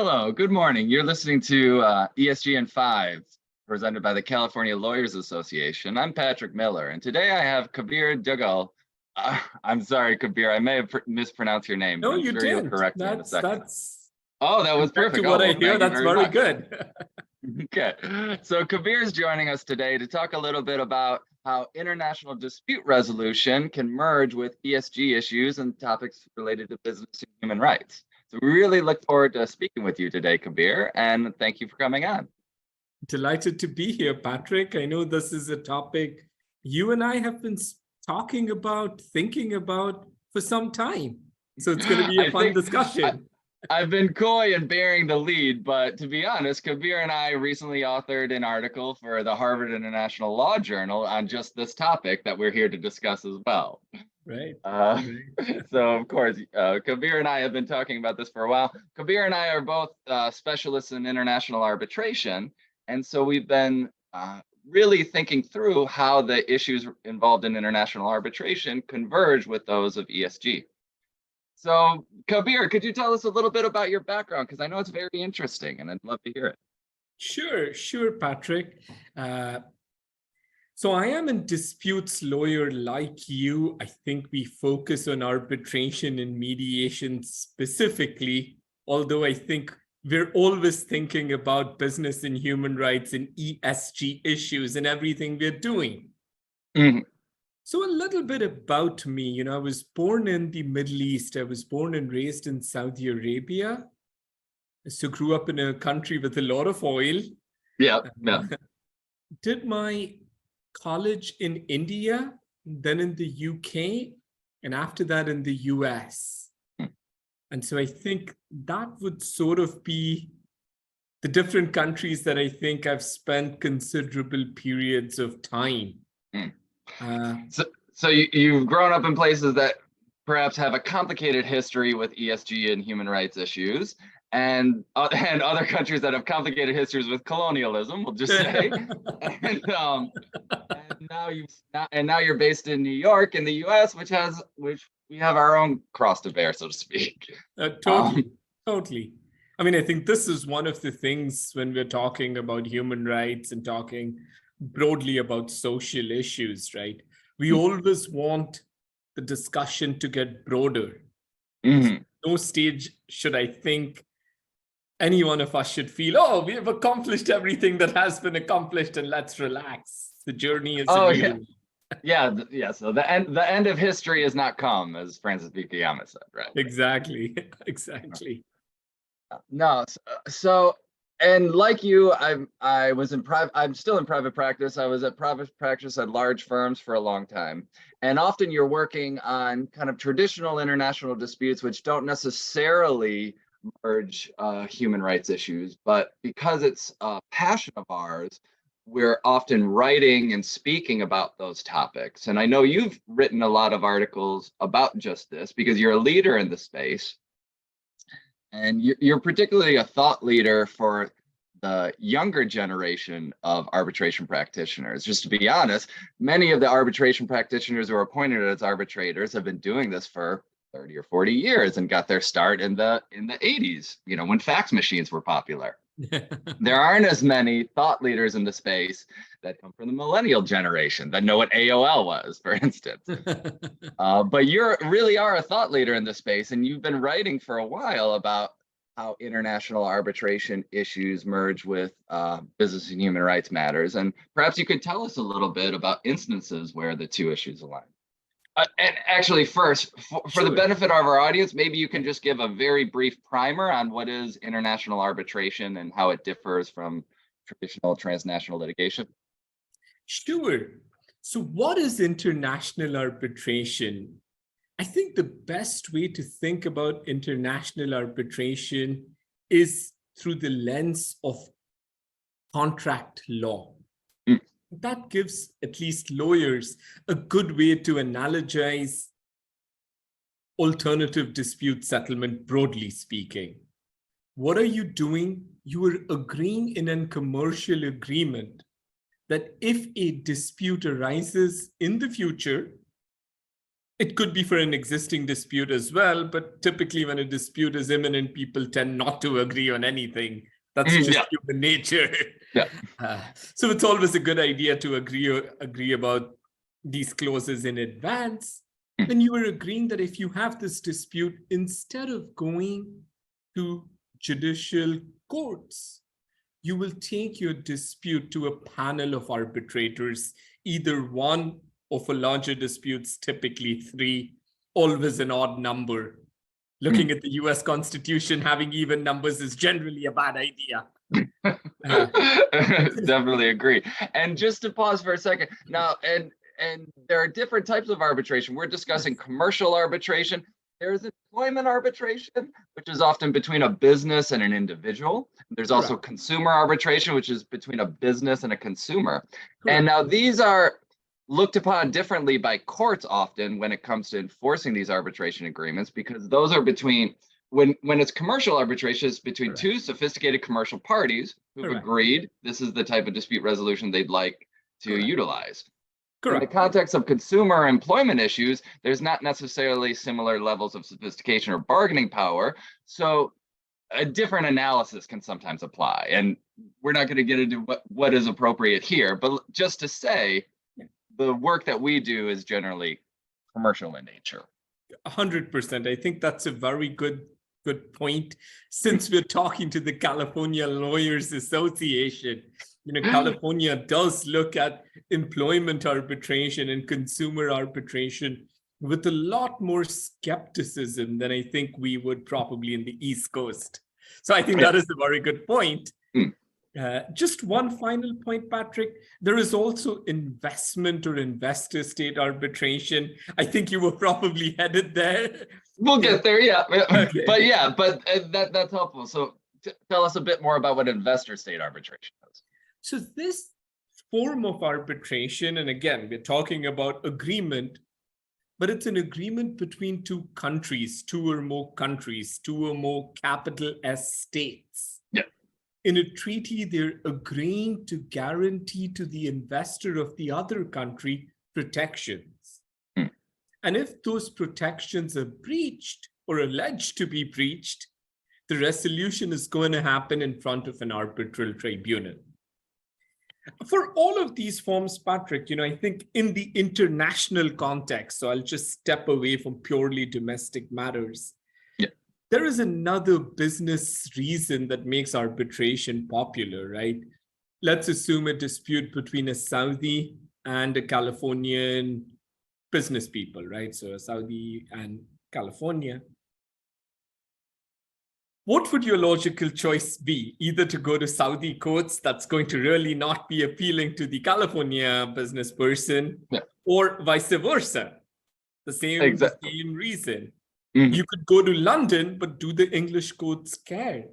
Hello, good morning. You're listening to ESG in 5, presented by the California Lawyers Association. I'm Patrick Miller, and today I have Kabir Duggal. I'm sorry, Kabir, I may have mispronounced your name, No, but I'm you sure you'll didn't. correct me in a second. That's Oh, that was compared perfect. to what Oh, I well, hear, thank you that's very very much. good. Okay, so Kabir is joining us today to talk a little bit about how international dispute resolution can merge with ESG issues and topics related to business and human rights. So we really look forward to speaking with you today, Kabir, and thank you for coming on. Delighted to be here, Patrick. I know this is a topic you and I have been talking about, thinking about for some time. So it's going to be a fun discussion. I've been coy and bearing the lead, but to be honest, Kabir and I recently authored an article for the Harvard International Law Journal on just this topic that we're here to discuss as well. Right. So, of course, Kabir and I have been talking about this for a while. Kabir and I are both specialists in international arbitration, and so we've been really thinking through how the issues involved in international arbitration converge with those of ESG. So, Kabir, could you tell us a little bit about your background? Because I know it's very interesting and I'd love to hear it. Sure, Patrick. So I am a disputes lawyer like you. I think we focus on arbitration and mediation specifically, although I think we're always thinking about business and human rights and ESG issues and everything we're doing. Mm-hmm. So a little bit about me, I was born in the Middle East. I was born and raised in Saudi Arabia. So grew up in a country with a lot of oil. Yeah. Did my college in India, then in the UK, and after that in the US. And so I think that would sort of be the different countries that I think I've spent considerable periods of time. So you've grown up in places that perhaps have a complicated history with ESG and human rights issues, and other countries that have complicated histories with colonialism, we'll just say. and now you're based in New York in the US, which we have our own cross to bear, so to speak. Totally. I mean, I think this is one of the things when we're talking about human rights and talking broadly about social issues, right? We always want the discussion to get broader. Mm-hmm. No stage should I think any one of us should feel, oh, we have accomplished everything that has been accomplished and let's relax. The journey is Yeah. So the end of history is not come, as Francis Fukuyama said, right? Exactly. No, so and like you, I'm still in private practice. I was at private practice at large firms for a long time. And often you're working on kind of traditional international disputes, which don't necessarily merge human rights issues, but because it's a passion of ours, we're often writing and speaking about those topics. And I know you've written a lot of articles about just this because you're a leader in the space. And you're particularly a thought leader for the younger generation of arbitration practitioners. Just to be honest, many of the arbitration practitioners who are appointed as arbitrators have been doing this for 30 or 40 years and got their start in the 80s, when fax machines were popular. There aren't as many thought leaders in the space that come from the millennial generation that know what AOL was, for instance. But you really are a thought leader in the space, and you've been writing for a while about how international arbitration issues merge with business and human rights matters. And perhaps you could tell us a little bit about instances where the two issues align. And actually, first, for the benefit of our audience, maybe you can just give a very brief primer on what is international arbitration and how it differs from traditional transnational litigation. Sure. So what is international arbitration? I think the best way to think about international arbitration is through the lens of contract law. That gives at least lawyers a good way to analogize alternative dispute settlement, broadly speaking. What are you doing? You are agreeing in a commercial agreement that if a dispute arises in the future, It could be for an existing dispute as well, but typically when a dispute is imminent, people tend not to agree on anything. That's just human nature. Yeah. So it's always a good idea to agree about these clauses in advance. Then you are agreeing that if you have this dispute, instead of going to judicial courts, you will take your dispute to a panel of arbitrators, either one, or for larger disputes, typically 3, always an odd number. Looking at the US Constitution, having even numbers is generally a bad idea. Definitely agree. And just to pause for a second now, and there are different types of arbitration. We're discussing commercial arbitration. There's employment arbitration, which is often between a business and an individual. There's also consumer arbitration, which is between a business and a consumer. And now these are looked upon differently by courts often when it comes to enforcing these arbitration agreements, because those are between, when it's commercial arbitration, it's between two sophisticated commercial parties who've agreed this is the type of dispute resolution they'd like to utilize. In the context of consumer employment issues, there's not necessarily similar levels of sophistication or bargaining power. So a different analysis can sometimes apply. And we're not going to get into what is appropriate here, but just to say, the work that we do is generally commercial in nature. 100%. I think that's a very good point. Since we're talking to the California Lawyers Association, California does look at employment arbitration and consumer arbitration with a lot more skepticism than I think we would probably in the East Coast. So I think that is a very good point. Just one final point, Patrick. There is also investment or investor state arbitration. I think you were probably headed there. We'll get there, yeah. Okay. But that's helpful. So tell us a bit more about what investor state arbitration is. So this form of arbitration, and again, we're talking about agreement, but it's an agreement between two countries, two or more countries, two or more capital S states. In a treaty, they're agreeing to guarantee to the investor of the other country protections. And if those protections are breached or alleged to be breached, the resolution is going to happen in front of an arbitral tribunal. For all of these forms, Patrick, I think in the international context, so I'll just step away from purely domestic matters. There is another business reason that makes arbitration popular, right? Let's assume a dispute between a Saudi and a Californian business people, right? So a Saudi and California. What would your logical choice be? Either to go to Saudi courts, that's going to really not be appealing to the California business person, or vice versa. The same reason. You could go to London, but do the English courts care?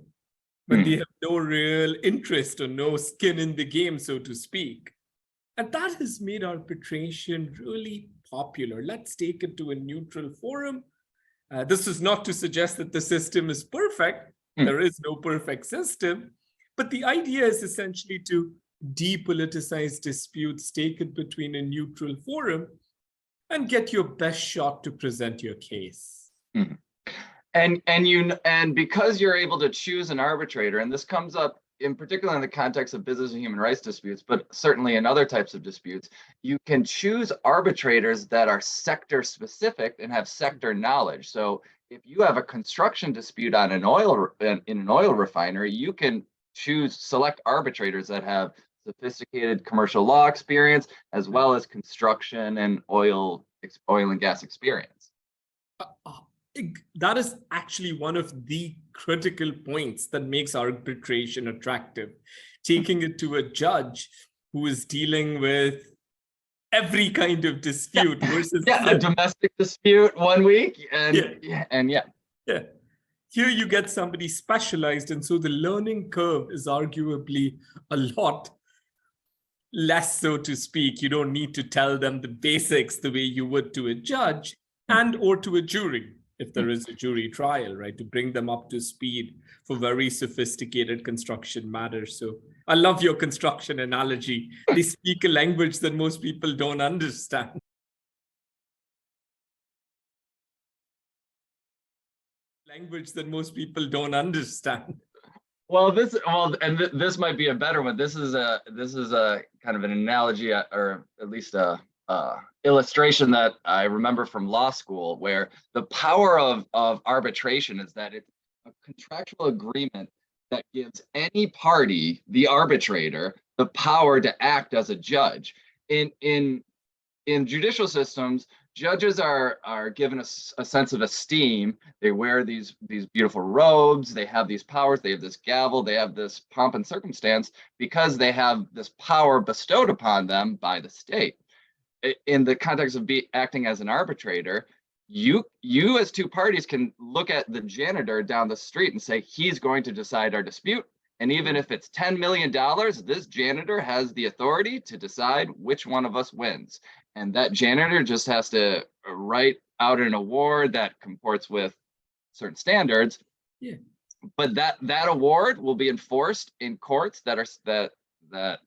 But they have no real interest or no skin in the game, so to speak. And that has made arbitration really popular. Let's take it to a neutral forum. This is not to suggest that the system is perfect. There is no perfect system. But the idea is essentially to depoliticize disputes, take it between a neutral forum, and get your best shot to present your case. And because you're able to choose an arbitrator, and this comes up in particular in the context of business and human rights disputes, but certainly in other types of disputes, you can choose arbitrators that are sector specific and have sector knowledge. So if you have a construction dispute on an in an oil refinery, you can select arbitrators that have sophisticated commercial law experience as well as construction and oil and gas experience. That is actually one of the critical points that makes arbitration attractive. Taking it to a judge who is dealing with every kind of dispute versus a domestic dispute 1 week and here you get somebody specialized, and so the learning curve is arguably a lot less, so to speak. You don't need to tell them the basics the way you would to a judge and or to a jury, if there is a jury trial, right, to bring them up to speed for very sophisticated construction matters. So I love your construction analogy. They speak a language that most people don't understand. language that most people don't understand. Well, this might be a better one. This is a kind of an analogy, or at least a illustration that I remember from law school, where the power of arbitration is that it's a contractual agreement that gives any party, the arbitrator, the power to act as a judge. In judicial systems, judges are given a sense of esteem. They wear these beautiful robes. They have these powers. They have this gavel. They have this pomp and circumstance because they have this power bestowed upon them by the state. In the context of acting as an arbitrator, you as two parties can look at the janitor down the street and say, he's going to decide our dispute. And even if it's $10 million, this janitor has the authority to decide which one of us wins. And that janitor just has to write out an award that comports with certain standards. Yeah. But that award will be enforced in courts that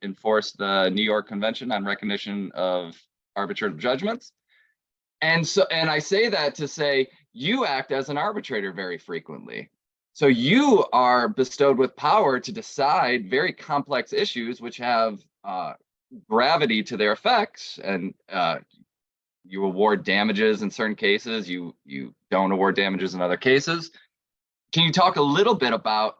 enforce the New York Convention on Recognition of Arbitrative Judgments. And I say that to say you act as an arbitrator very frequently. So you are bestowed with power to decide very complex issues which have gravity to their effects, and you award damages in certain cases. You don't award damages in other cases. Can you talk a little bit about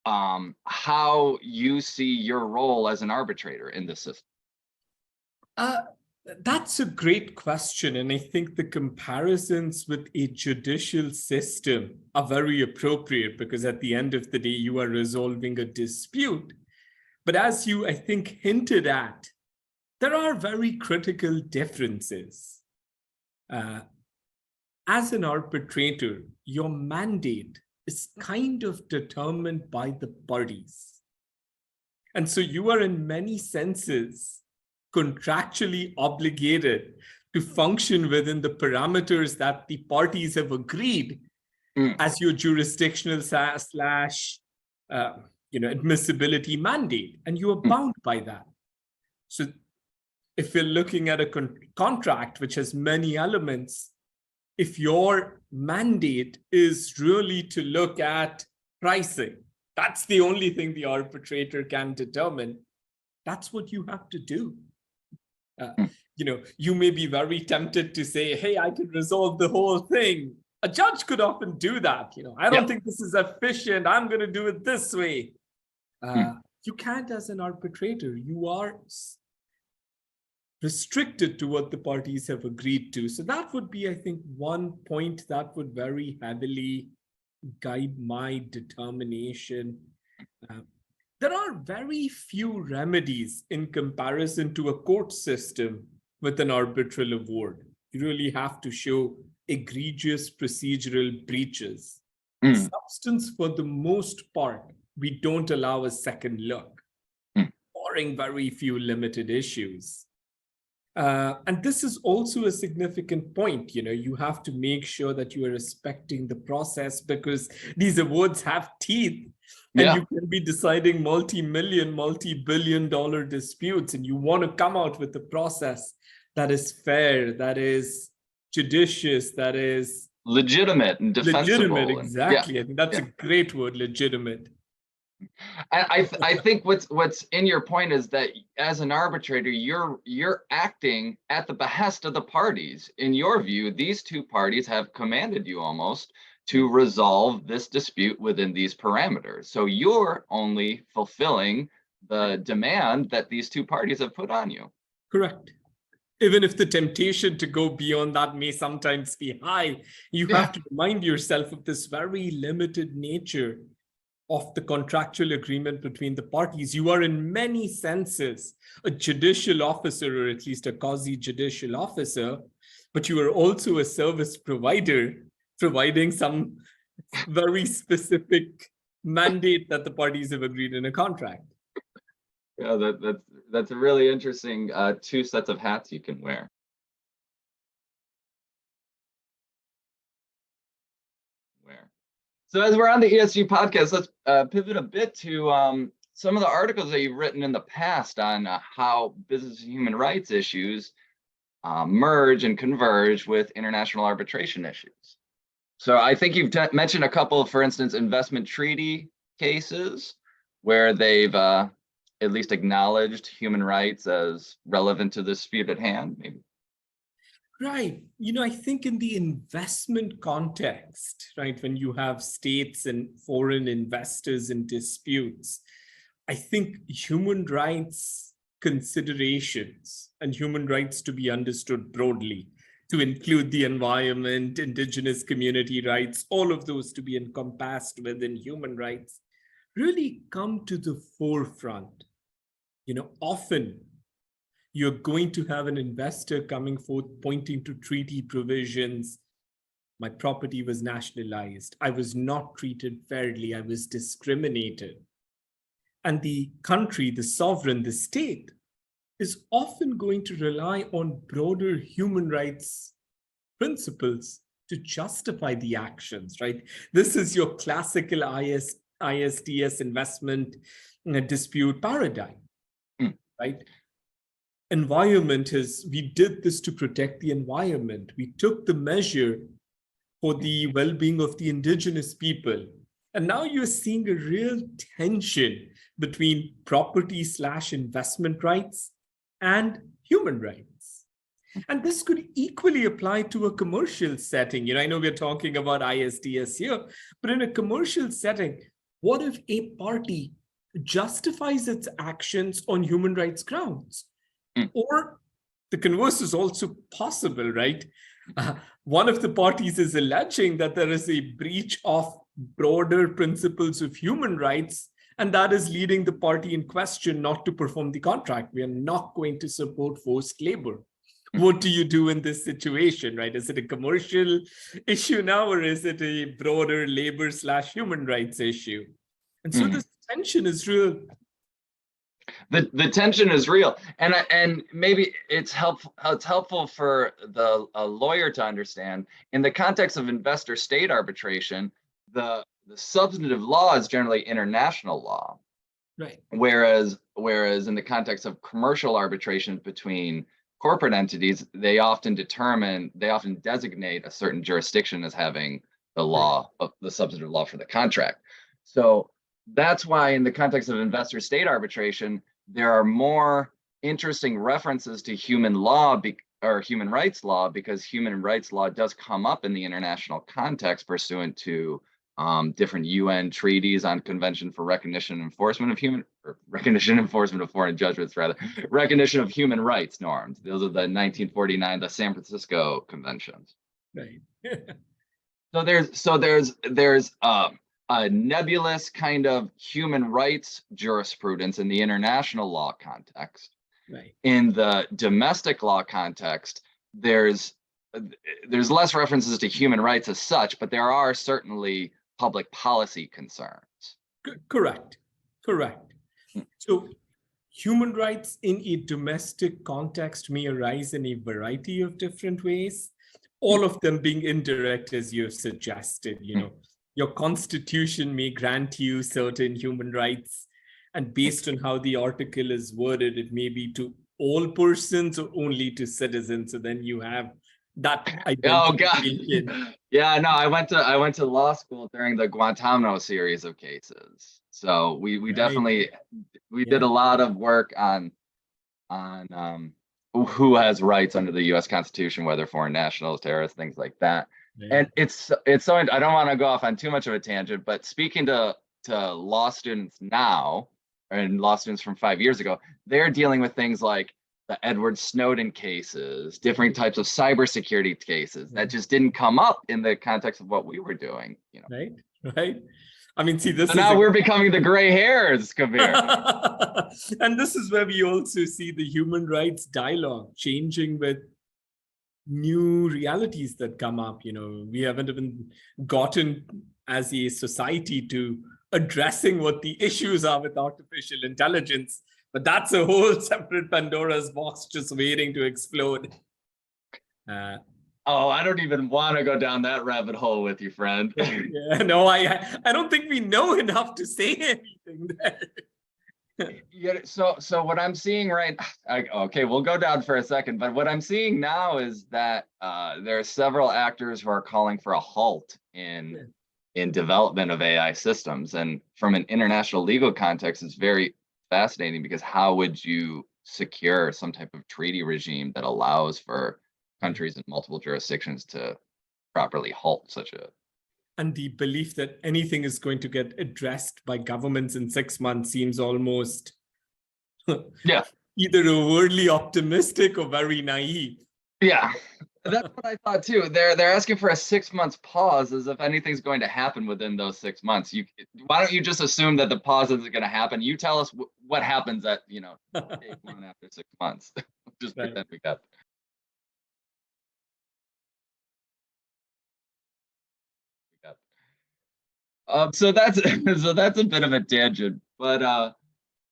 how you see your role as an arbitrator in this system? That's a great question. And I think the comparisons with a judicial system are very appropriate because at the end of the day, you are resolving a dispute. But as you, I think, hinted at, there are very critical differences. As an arbitrator, your mandate is kind of determined by the parties. And so you are in many senses contractually obligated to function within the parameters that the parties have agreed as your jurisdictional slash admissibility mandate, and you are bound by that. So if you're looking at a contract which has many elements, if your mandate is really to look at pricing, that's the only thing the arbitrator can determine, that's what you have to do. You may be very tempted to say, hey, I could resolve the whole thing. A judge could often do that. I don't think this is efficient. I'm going to do it this way. You can't as an arbitrator. You are restricted to what the parties have agreed to. So that would be, I think, one point that would very heavily guide my determination. There are very few remedies in comparison to a court system with an arbitral award. You really have to show egregious procedural breaches. Substance, for the most part, we don't allow a second look, barring very few limited issues. And this is also a significant point. You have to make sure that you are respecting the process because these awards have teeth. And you can be deciding multi-million, multi-billion-dollar disputes, and you want to come out with a process that is fair, that is judicious, that is legitimate and defensible. Legitimate, exactly. I think that's a great word, legitimate. And I think what's in your point is that as an arbitrator, you're acting at the behest of the parties. In your view, these two parties have commanded you almost to resolve this dispute within these parameters. So you're only fulfilling the demand that these two parties have put on you. Correct. Even if the temptation to go beyond that may sometimes be high, you have to remind yourself of this very limited nature of the contractual agreement between the parties. You are in many senses a judicial officer, or at least a quasi-judicial officer, but you are also a service provider providing some very specific mandate that the parties have agreed in a contract. Yeah, that's a really interesting two sets of hats you can wear. So as we're on the ESG podcast, let's pivot a bit to some of the articles that you've written in the past on how business and human rights issues merge and converge with international arbitration issues. So I think you've mentioned a couple, for instance, investment treaty cases where they've at least acknowledged human rights as relevant to the dispute at hand. Maybe. Right. I think in the investment context, right, when you have states and foreign investors in disputes, I think human rights considerations and human rights to be understood broadly, to include the environment, indigenous community rights, all of those to be encompassed within human rights, really come to the forefront. Often you're going to have an investor coming forth pointing to treaty provisions. My property was nationalized. I was not treated fairly. I was discriminated. And the country, the sovereign, the state is often going to rely on broader human rights principles to justify the actions, right? This is your classical ISDS investment dispute paradigm, right? Environment is, we did this to protect the environment. We took the measure for the well-being of the indigenous people. And now you're seeing a real tension between property/investment rights and human rights. And this could equally apply to a commercial setting. I know we're talking about ISDS here, but in a commercial setting, what if a party justifies its actions on human rights grounds? Or the converse is also possible, right? One of the parties is alleging that there is a breach of broader principles of human rights, and that is leading the party in question not to perform the contract. We are not going to support forced labor. What do you do in this situation, right? Is it a commercial issue now, or is it a broader labor/human rights issue? And so this tension is real. The tension is real, and maybe it's helpful for a lawyer to understand in the context of investor-state arbitration, the substantive law is generally international law, right? Whereas in the context of commercial arbitration between corporate entities, they often designate a certain jurisdiction as having the law of the substantive law for the contract. So that's why in the context of investor-state arbitration, there are more interesting references to human law or human rights law, because human rights law does come up in the international context pursuant to different UN treaties on Convention for Recognition and Enforcement of Foreign Judgments, recognition of human rights norms. Those are the 1949, the San Francisco Conventions. Right. So there's a nebulous kind of human rights jurisprudence in the international law context. Right. In the domestic law context, there's less references to human rights as such, but there are certainly public policy concerns. Correct. So human rights in a domestic context may arise in a variety of different ways, all of them being indirect, as you have suggested. Your constitution may grant you certain human rights, and based on how the article is worded, it may be to all persons or only to citizens. So then you have that identification. Oh God. Yeah, no, I went to law school during the Guantanamo series of cases. So we definitely did a lot of work on who has rights under the US Constitution, whether foreign nationals, terrorists, things like that. Yeah. And it's so, I don't want to go off on too much of a tangent, but speaking to law students now and law students from 5 years ago, they're dealing with things like the Edward Snowden cases, different types of cybersecurity cases that just didn't come up in the context of what we were doing. Right. I mean, see, this so now we're becoming the gray hairs, Kabir. And this is where we also see the human rights dialogue changing with new realities that come up. We haven't even gotten as a society to addressing what the issues are with artificial intelligence, but that's a whole separate Pandora's box just waiting to explode. I don't even want to go down that rabbit hole with you, friend. Yeah, no, I don't think we know enough to say anything there. Yeah, so what I'm seeing okay, we'll go down for a second, but what I'm seeing now is that there are several actors who are calling for a halt in development of AI systems. And from an international legal context, it's very fascinating, because how would you secure some type of treaty regime that allows for countries in multiple jurisdictions to properly halt such a And the belief that anything is going to get addressed by governments in 6 months seems almost yeah. either overly optimistic or very naive. Yeah, that's what I thought too. They're asking for a 6 months pause, as if anything's going to happen within those 6 months. Why don't you just assume that the pause isn't going to happen? You tell us what happens at day one after 6 months. Just Right. pretend we got. So that's a bit of a tangent, but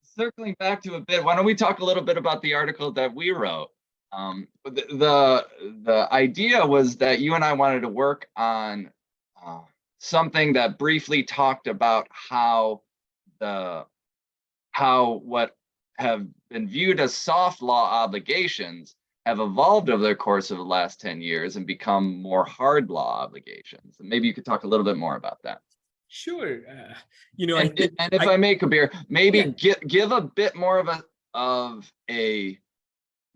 circling back to a bit, why don't we talk a little bit about the article that we wrote? The idea was that you and I wanted to work on something that briefly talked about how what have been viewed as soft law obligations have evolved over the course of the last 10 years and become more hard law obligations. And maybe you could talk a little bit more about that. Sure. And if I may, Kabir, maybe Yeah. give a bit more of a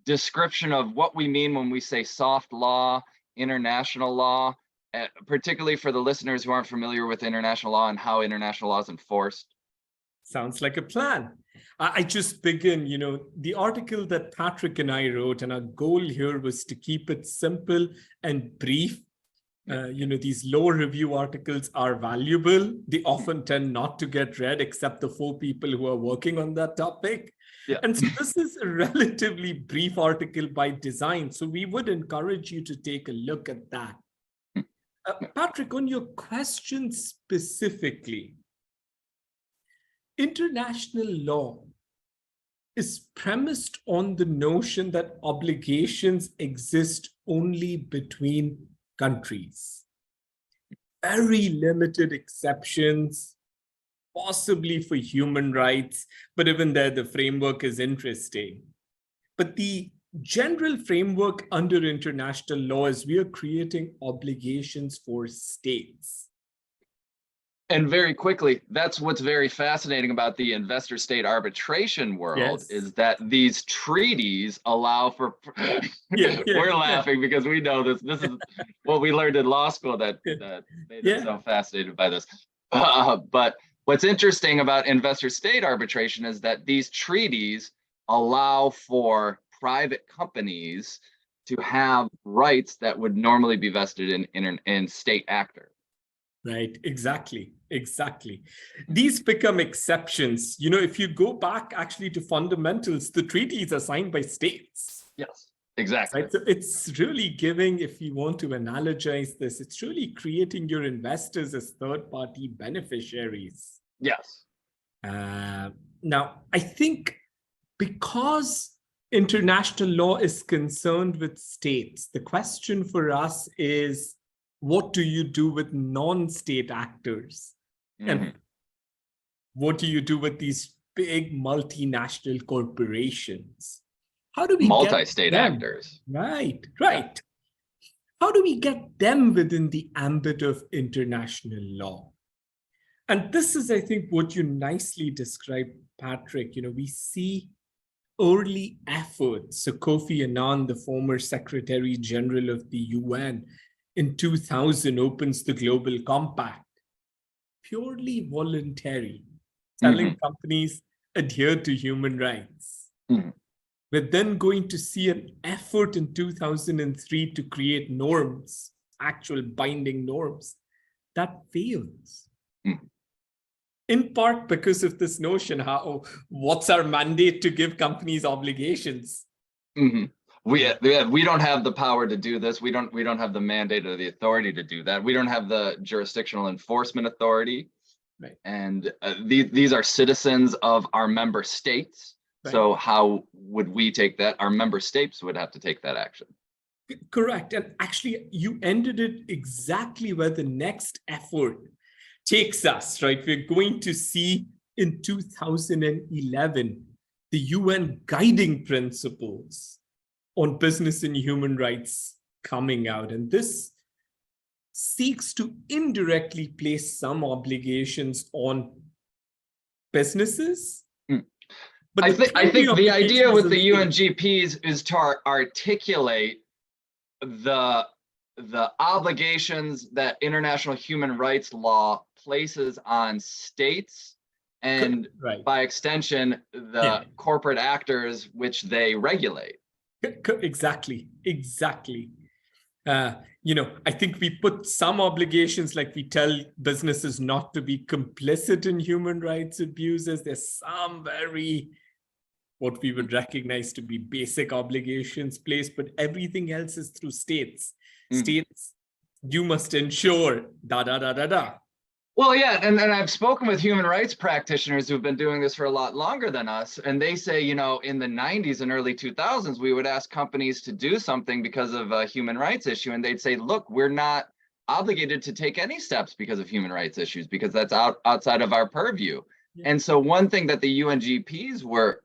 description of what we mean when we say soft law, international law, particularly for the listeners who aren't familiar with international law and how international law is enforced. Sounds like a plan. I just begin, the article that Patrick and I wrote, and our goal here was to keep it simple and brief. These low review articles are valuable. They often tend not to get read except the 4 people who are working on that topic. Yeah. And so this is a relatively brief article by design. So we would encourage you to take a look at that. Patrick, on your question specifically, international law is premised on the notion that obligations exist only between countries. Very limited exceptions, possibly for human rights, but even there, the framework is interesting. But the general framework under international law is we are creating obligations for states. And very quickly, that's what's very fascinating about the investor-state arbitration world, is that these treaties allow for. We're laughing because we know this. This is what we learned in law school that made us so fascinated by this. But what's interesting about investor-state arbitration is that these treaties allow for private companies to have rights that would normally be vested in state actors. Right, exactly. These become exceptions. If you go back actually to fundamentals, the treaties are signed by states. Yes, exactly. Right? So it's really giving, if you want to analogize this, it's really creating your investors as third-party beneficiaries. Yes. Now, I think because international law is concerned with states, the question for us is, what do you do with non-state actors? Mm-hmm. And what do you do with these big multinational corporations? How do we multi-state actors? Right. How do we get them within the ambit of international law? And this is, I think, what you nicely described, Patrick. We see early efforts. So Kofi Annan, the former Secretary General of the UN, in 2000 opens the Global Compact, purely voluntary, telling companies adhere to human rights. We're then going to see an effort in 2003 to create norms, actual binding norms, that fails. In part because of this notion, what's our mandate to give companies obligations? We don't have the power to do this. We don't have the mandate or the authority to do that. We don't have the jurisdictional enforcement authority. Right. And these are citizens of our member states. Right. So how would we take that? Our member states would have to take that action. Correct. And actually, you ended it exactly where the next effort takes us, right? We're going to see in 2011 the UN guiding principles on business and human rights coming out. And this seeks to indirectly place some obligations on businesses. But I think the idea with the UNGP UNGPs is to articulate the obligations that international human rights law places on states and by extension, the corporate actors which they regulate. Exactly. I think we put some obligations, like we tell businesses not to be complicit in human rights abuses. There's some very, what we would recognize to be basic obligations placed, but everything else is through states. States, you must ensure da. Well, yeah, and I've spoken with human rights practitioners who've been doing this for a lot longer than us, and they say, in the 90s and early 2000s, we would ask companies to do something because of a human rights issue, and they'd say, look, we're not obligated to take any steps because of human rights issues, because that's outside of our purview. Yeah. And so one thing that the UNGPs were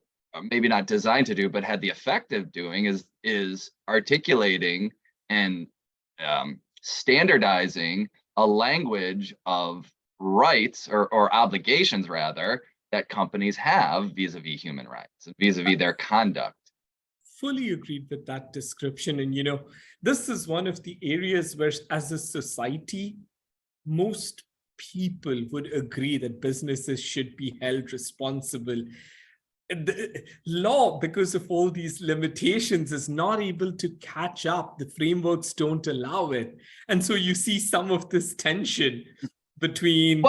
maybe not designed to do, but had the effect of doing is articulating and standardizing a language of rights or obligations rather that companies have vis-a-vis human rights and vis-a-vis their conduct. Fully agreed with that description. And this is one of the areas where as a society, most people would agree that businesses should be held responsible. The law, because of all these limitations, is not able to catch up. The frameworks don't allow it. And so you see some of this tension between...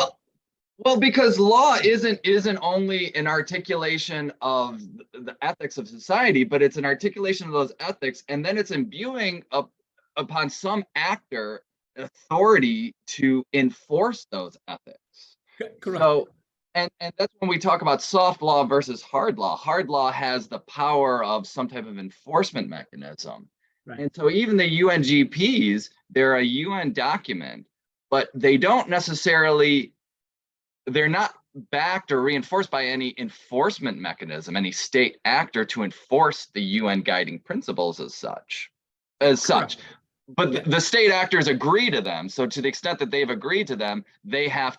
Well, because law isn't only an articulation of the ethics of society, but it's an articulation of those ethics, and then it's imbuing upon some actor authority to enforce those ethics. Correct. So, and that's when we talk about soft law versus hard law. Hard law has the power of some type of enforcement mechanism. Right. And so even the UNGPs, they're a UN document, but they don't necessarily, they're not backed or reinforced by any enforcement mechanism, any state actor to enforce the UN guiding principles as such. But the state actors agree to them. So to the extent that they've agreed to them, they have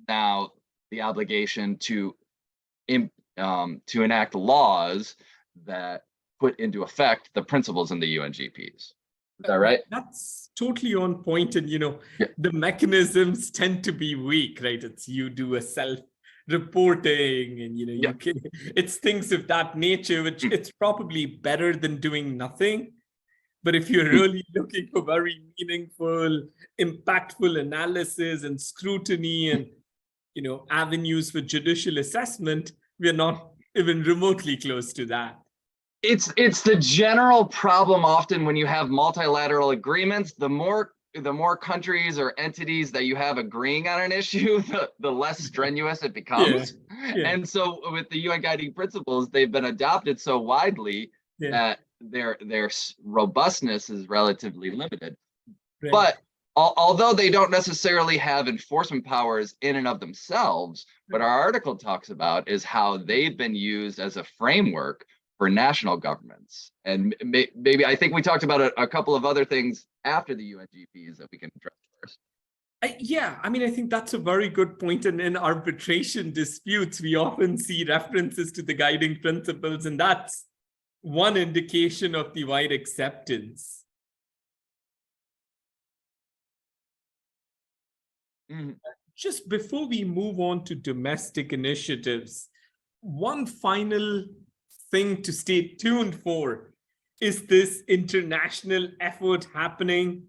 now the obligation to enact laws that put into effect the principles in the UNGPs. Is that right? That's totally on point. And, the mechanisms tend to be weak, right? It's you do a self-reporting and, it's things of that nature, which it's probably better than doing nothing. But if you're really looking for very meaningful, impactful analysis and scrutiny and, avenues for judicial assessment, we're not even remotely close to that. It's the general problem often when you have multilateral agreements. The more countries or entities that you have agreeing on an issue, the less strenuous it becomes. Yeah. And so with the UN guiding principles, they've been adopted so widely that their robustness is relatively limited. Right. But although they don't necessarily have enforcement powers in and of themselves, what our article talks about is how they've been used as a framework for national governments. And maybe I think we talked about a couple of other things after the UNGPs that we can address first. I think that's a very good point. And in arbitration disputes, we often see references to the guiding principles, and that's one indication of the wide acceptance. Just before we move on to domestic initiatives, one final thing to stay tuned for is this international effort happening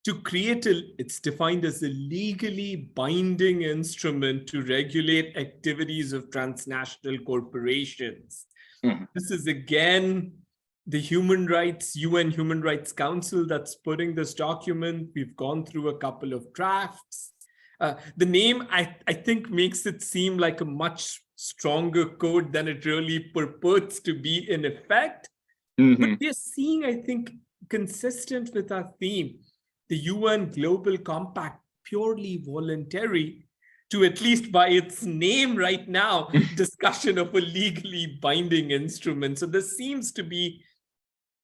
to create it's defined as a legally binding instrument to regulate activities of transnational corporations. This is again the UN Human Rights Council that's putting this document. We've gone through a couple of drafts. The name, I think, makes it seem like a much stronger code than it really purports to be in effect. But we're seeing, I think, consistent with our theme, the UN Global Compact, purely voluntary, to, at least by its name right now, discussion of a legally binding instrument. So there seems to be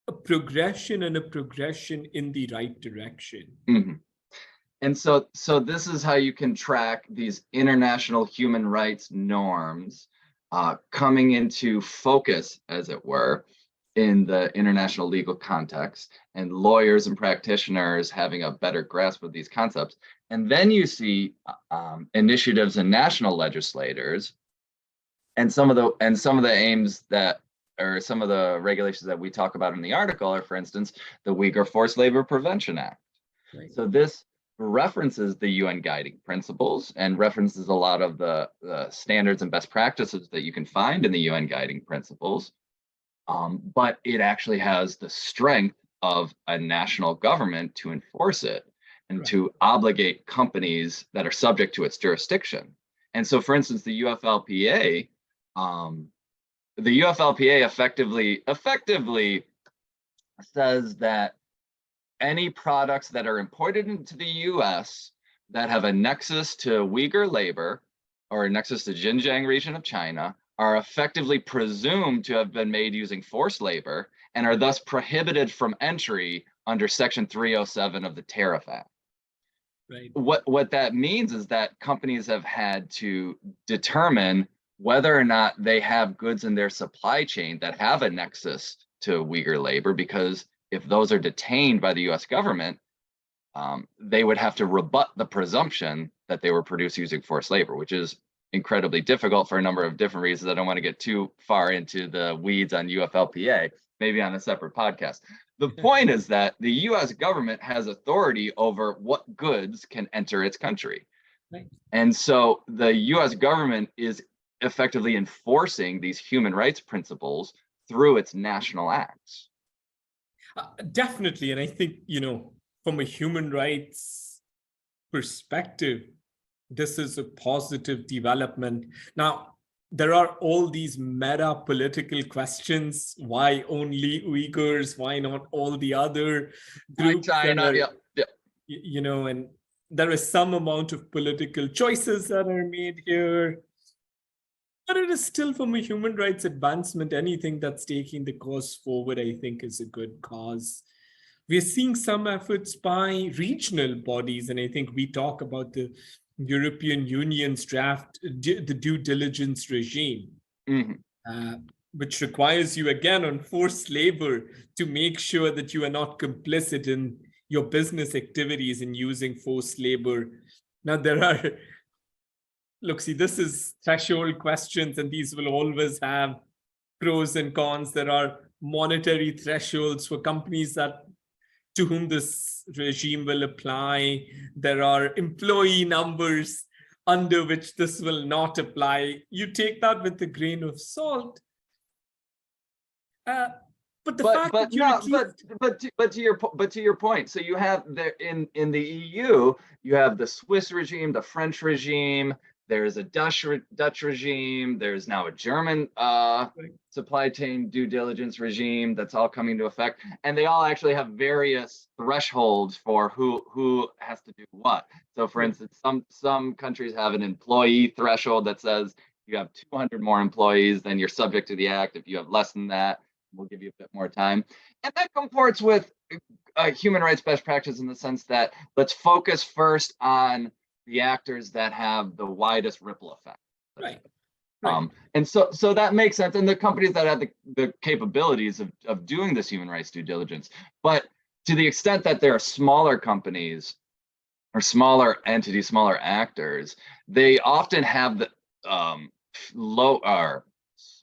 a progression in the right direction. Mm-hmm. And so this is how you can track these international human rights norms coming into focus, as it were, in the international legal context, and lawyers and practitioners having a better grasp of these concepts. And then you see initiatives in national legislators, and some of the aims that, or some of the regulations that we talk about in the article are, for instance, the Uyghur Forced Labor Prevention Act. Right. So this references the UN guiding principles and references a lot of the standards and best practices that you can find in the UN guiding principles. But it actually has the strength of a national government to enforce it and to obligate companies that are subject to its jurisdiction. And so, for instance, the UFLPA effectively says that any products that are imported into the US that have a nexus to Uyghur labor or a nexus to Xinjiang region of China are effectively presumed to have been made using forced labor and are thus prohibited from entry under Section 307 of the Tariff Act. Right. What that means is that companies have had to determine whether or not they have goods in their supply chain that have a nexus to Uyghur labor, because if those are detained by the US government, they would have to rebut the presumption that they were produced using forced labor, which is incredibly difficult for a number of different reasons. I don't want to get too far into the weeds on UFLPA, maybe on a separate podcast. The point is that the US government has authority over what goods can enter its country. Right. And so the US government is effectively enforcing these human rights principles through its national acts. Definitely. And I think, from a human rights perspective, this is a positive development. Now, there are all these meta political questions. Why only Uyghurs? Why not all the other groups? China, And there is some amount of political choices that are made here. But it is still, from a human rights advancement, anything that's taking the cause forward, I think, is a good cause. We're seeing some efforts by regional bodies, and I think we talk about the European Union's draft, the due diligence regime, which requires you, again, on forced labor to make sure that you are not complicit in your business activities in using forced labor. Now, there are... Look, see, this is threshold questions, and these will always have pros and cons. There are monetary thresholds for companies to whom this regime will apply. There are employee numbers under which this will not apply. You take that with a grain of salt. But to your point, so you have there in the EU, you have the Swiss regime, the French regime. There's a Dutch regime. There's now a German supply chain due diligence regime that's all coming into effect. And they all actually have various thresholds for who has to do what. So for instance, some countries have an employee threshold that says you have 200 more employees, then you're subject to the act. If you have less than that, we'll give you a bit more time. And that comports with human rights best practice in the sense that let's focus first on the actors that have the widest ripple effect. Right. And so that makes sense. And the companies that have the capabilities of doing this human rights due diligence. But to the extent that there are smaller companies or smaller entities, smaller actors, they often have the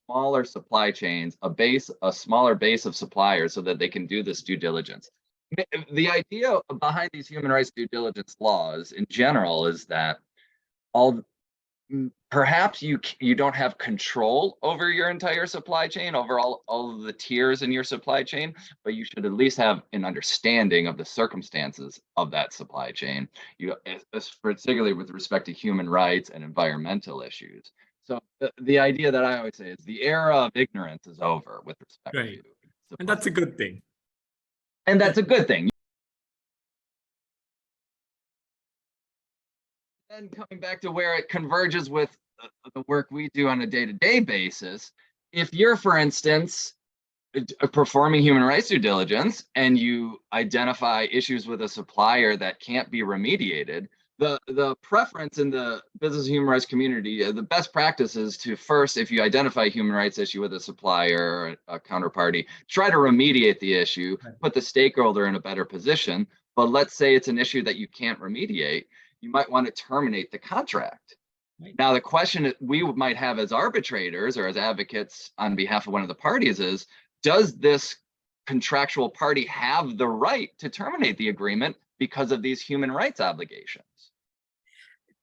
smaller supply chains, a smaller base of suppliers so that they can do this due diligence. The idea behind these human rights due diligence laws in general is that perhaps you don't have control over your entire supply chain, over all of the tiers in your supply chain, but you should at least have an understanding of the circumstances of that supply chain, particularly with respect to human rights and environmental issues. So the idea that I always say is the era of ignorance is over with respect to. And that's a good thing. And that's a good thing. And coming back to where it converges with the work we do on a day-to-day basis, if you're, for instance, performing human rights due diligence and you identify issues with a supplier that can't be remediated, the preference in the business human rights community, the best practice is to first, if you identify a human rights issue with a supplier or a counterparty, try to remediate the issue, put the stakeholder in a better position. But let's say it's an issue that you can't remediate, you might want to terminate the contract. Right. Now, the question that we might have as arbitrators or as advocates on behalf of one of the parties is, does this contractual party have the right to terminate the agreement because of these human rights obligations?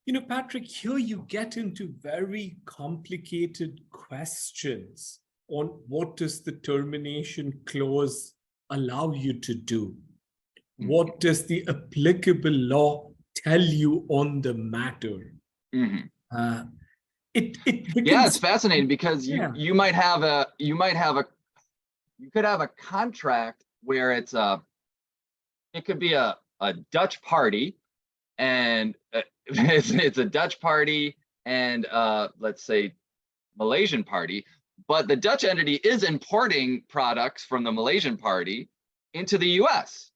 You know, Patrick, here you get into very complicated questions on what does the termination clause allow you to do? What does the applicable law tell you on the matter? Mm-hmm. It's fascinating because you could have a contract where it could be a Dutch party, and it's a Dutch party and let's say Malaysian party, but the Dutch entity is importing products from the Malaysian party into the US.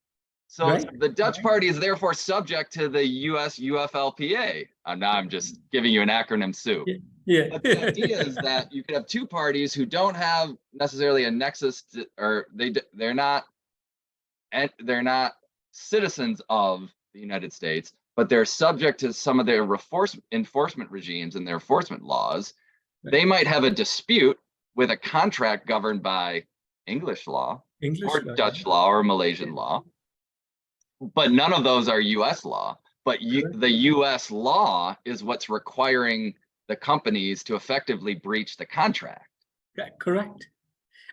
So the Dutch party is therefore subject to the US UFLPA. Now I'm just giving you an acronym soup. Yeah. But the idea is that you could have two parties who don't have necessarily a nexus to, or they're not citizens of the United States, but they're subject to some of their enforcement regimes and their enforcement laws. Right. They might have a dispute with a contract governed by English law or Dutch law or Malaysian law, but none of those are US law. But the US law is what's requiring the companies to effectively breach the contract. Yeah, correct.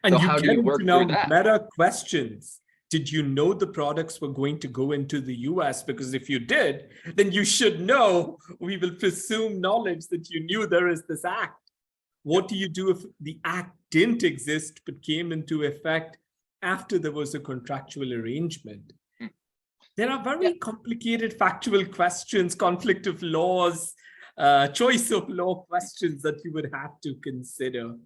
And so how do you work through that? Meta questions. Did you know the products were going to go into the US? Because if you did, then you should know, we will presume knowledge that you knew there is this act. What do you do if the act didn't exist but came into effect after there was a contractual arrangement? There are very complicated factual questions, conflict of laws, choice of law questions that you would have to consider.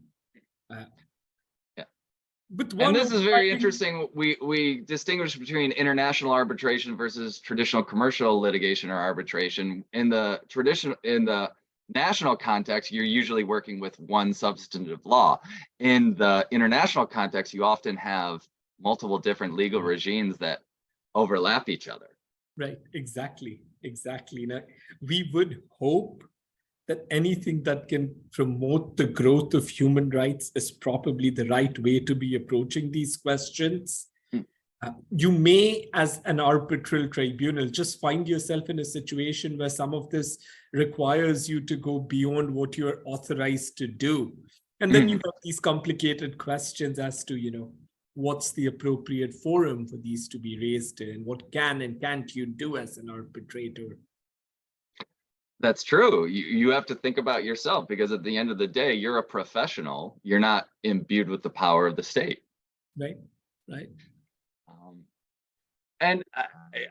But and this is very interesting. We distinguish between international arbitration versus traditional commercial litigation or arbitration. In the national context, you're usually working with one substantive law. In the international context, you often have multiple different legal regimes that overlap each other. Right, exactly. Now, we would hope that anything that can promote the growth of human rights is probably the right way to be approaching these questions. You may, as an arbitral tribunal, just find yourself in a situation where some of this requires you to go beyond what you're authorized to do. And then you have these complicated questions as to, what's the appropriate forum for these to be raised in? What can and can't you do as an arbitrator? That's true. You have to think about yourself, because at the end of the day, you're a professional. You're not imbued with the power of the state. Right. And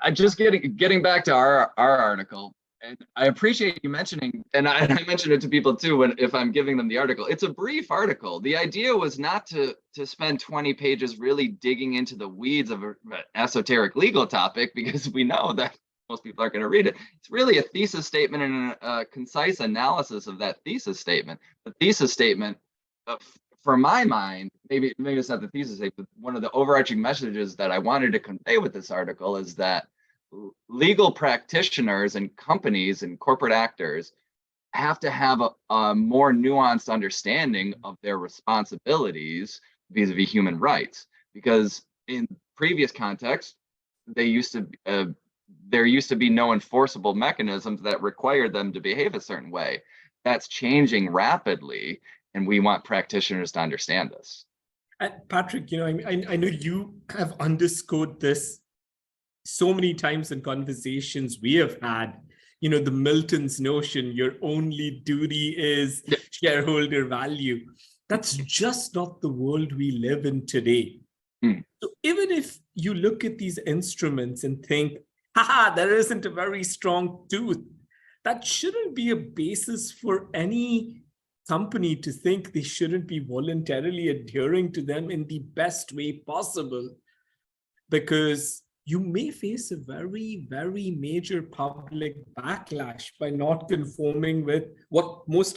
I just getting back to our article, and I appreciate you mentioning, and I mention it to people too if I'm giving them the article. It's a brief article. The idea was not to spend 20 pages really digging into the weeds of an esoteric legal topic, because we know that most people aren't going to read it. It's really a thesis statement and a concise analysis of that thesis statement. The thesis statement, for my mind, maybe it's not the thesis statement, but one of the overarching messages that I wanted to convey with this article is that legal practitioners and companies and corporate actors have to have a more nuanced understanding of their responsibilities vis-a-vis human rights, because in previous contexts, there used to be no enforceable mechanisms that required them to behave a certain way. That's changing rapidly, and we want practitioners to understand this. Patrick, I know you have underscored this so many times in conversations we have had. The Milton's notion, your only duty is shareholder value. That's just not the world we live in today. So even if you look at these instruments and think, there isn't a very strong tooth, that shouldn't be a basis for any company to think they shouldn't be voluntarily adhering to them in the best way possible, because you may face a very, very major public backlash by not conforming with what most